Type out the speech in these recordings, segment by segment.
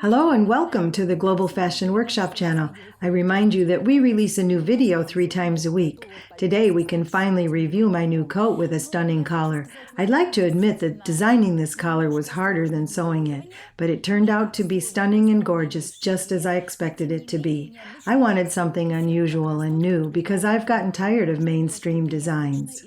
Hello and welcome to the Global Fashion Workshop channel. I remind you that we release a new video 3 times a week. Today we can finally review my new coat with a stunning collar. I'd like to admit that designing this collar was harder than sewing it, but it turned out to be stunning and gorgeous just as I expected it to be. I wanted something unusual and new because I've gotten tired of mainstream designs.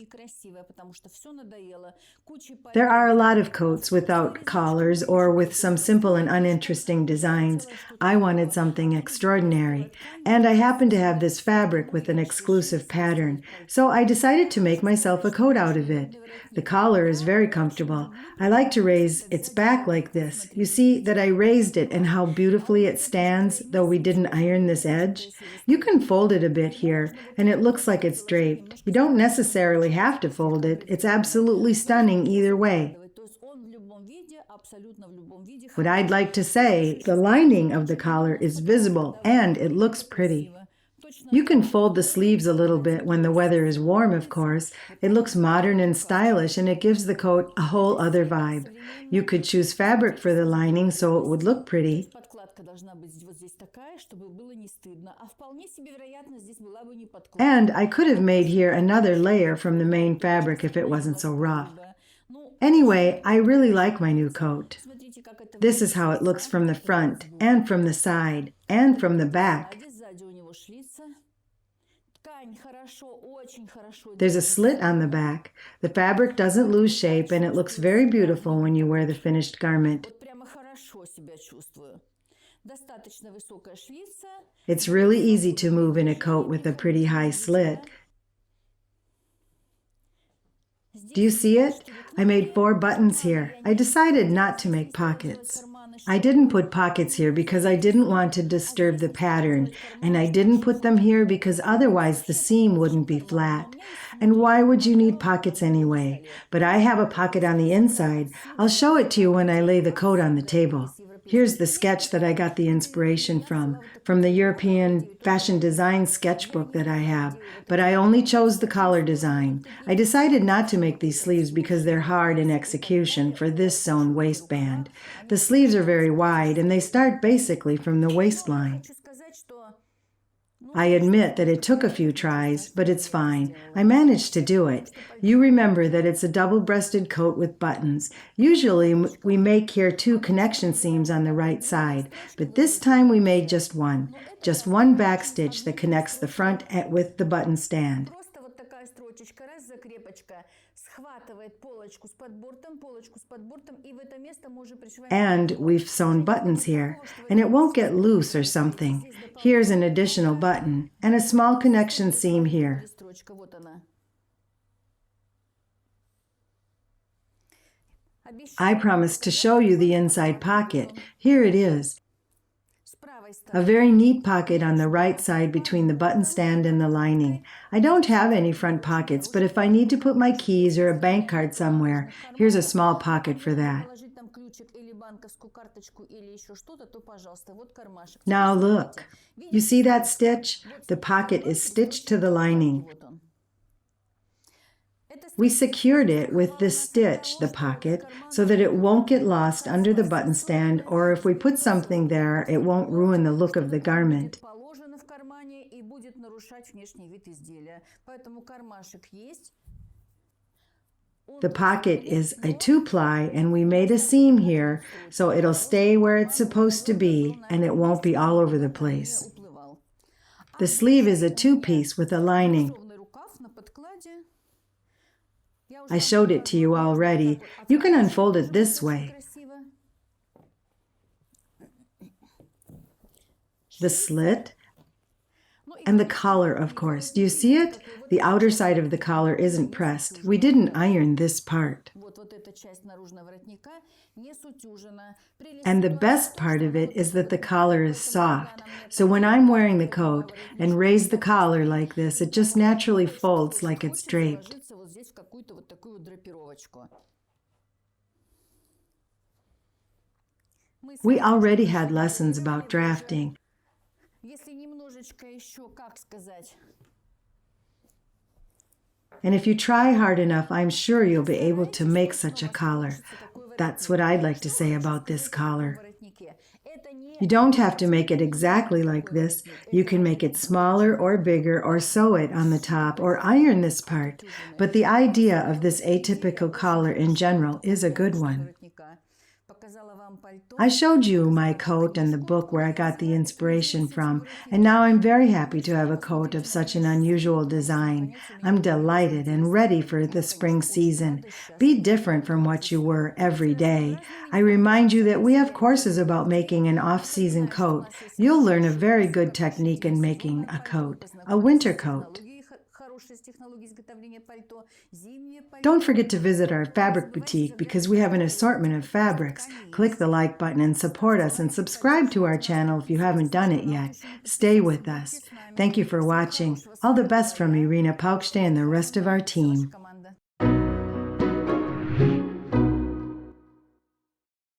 There are a lot of coats without collars or with some simple and uninteresting designs. I wanted something extraordinary, and I happen to have this fabric with an exclusive pattern, so I decided to make myself a coat out of it. The collar is very comfortable. I like to raise its back like this. You see that I raised it and how beautifully it stands, though we didn't iron this edge. You can fold it a bit here, and it looks like it's draped. You don't necessarily have to fold it. It's absolutely stunning either way. What I'd like to say, the lining of the collar is visible and it looks pretty. You can fold the sleeves a little bit when the weather is warm, of course. It looks modern and stylish and it gives the coat a whole other vibe. You could choose fabric for the lining so it would look pretty. And I could have made here another layer from the main fabric if it wasn't so rough. Anyway, I really like my new coat. This is how it looks from the front and from the side and from the back. There's a slit on the back. The fabric doesn't lose shape and it looks very beautiful when you wear the finished garment. It's really easy to move in a coat with a pretty high slit. Do you see it? I made 4 buttons here. I decided not to make pockets. I didn't put pockets here because I didn't want to disturb the pattern, and I didn't put them here because otherwise the seam wouldn't be flat. And why would you need pockets anyway? But I have a pocket on the inside. I'll show it to you when I lay the coat on the table. Here's the sketch that I got the inspiration from the European fashion design sketchbook that I have, but I only chose the collar design. I decided not to make these sleeves because they're hard in execution for this sewn waistband. The sleeves are very wide and they start basically from the waistline. I admit that it took a few tries, but it's fine. I managed to do it. You remember that it's a double-breasted coat with buttons. Usually we make here 2 connection seams on the right side, but this time we made just one back stitch that connects the front with the button stand. And we've sewn buttons here, and it won't get loose or something. Here's an additional button and a small connection seam here. I promised to show you the inside pocket. Here it is. A very neat pocket on the right side between the button stand and the lining. I don't have any front pockets, but if I need to put my keys or a bank card somewhere, here's a small pocket for that. Now look, you see that stitch? The pocket is stitched to the lining. We secured it with this stitch, the pocket, so that it won't get lost under the button stand, or if we put something there, it won't ruin the look of the garment. The pocket is a 2-ply, and we made a seam here, so it'll stay where it's supposed to be, and it won't be all over the place. The sleeve is a 2-piece with a lining. I showed it to you already. You can unfold it this way. The slit and the collar, of course. Do you see it? The outer side of the collar isn't pressed. We didn't iron this part. And the best part of it is that the collar is soft. So when I'm wearing the coat and raise the collar like this, it just naturally folds like it's draped. We already had lessons about drafting. And if you try hard enough, I'm sure you'll be able to make such a collar. That's what I'd like to say about this collar. You don't have to make it exactly like this. You can make it smaller or bigger or sew it on the top or iron this part. But the idea of this atypical collar in general is a good one. I showed you my coat and the book where I got the inspiration from, and now I'm very happy to have a coat of such an unusual design. I'm delighted and ready for the spring season. Be different from what you were every day. I remind you that we have courses about making an off-season coat. You'll learn a very good technique in making a coat, a winter coat. Don't forget to visit our fabric boutique because we have an assortment of fabrics. Click the like button and support us, and subscribe to our channel if you haven't done it yet. Stay with us. Thank you for watching. All the best from Irina Mikhailovna and the rest of our team.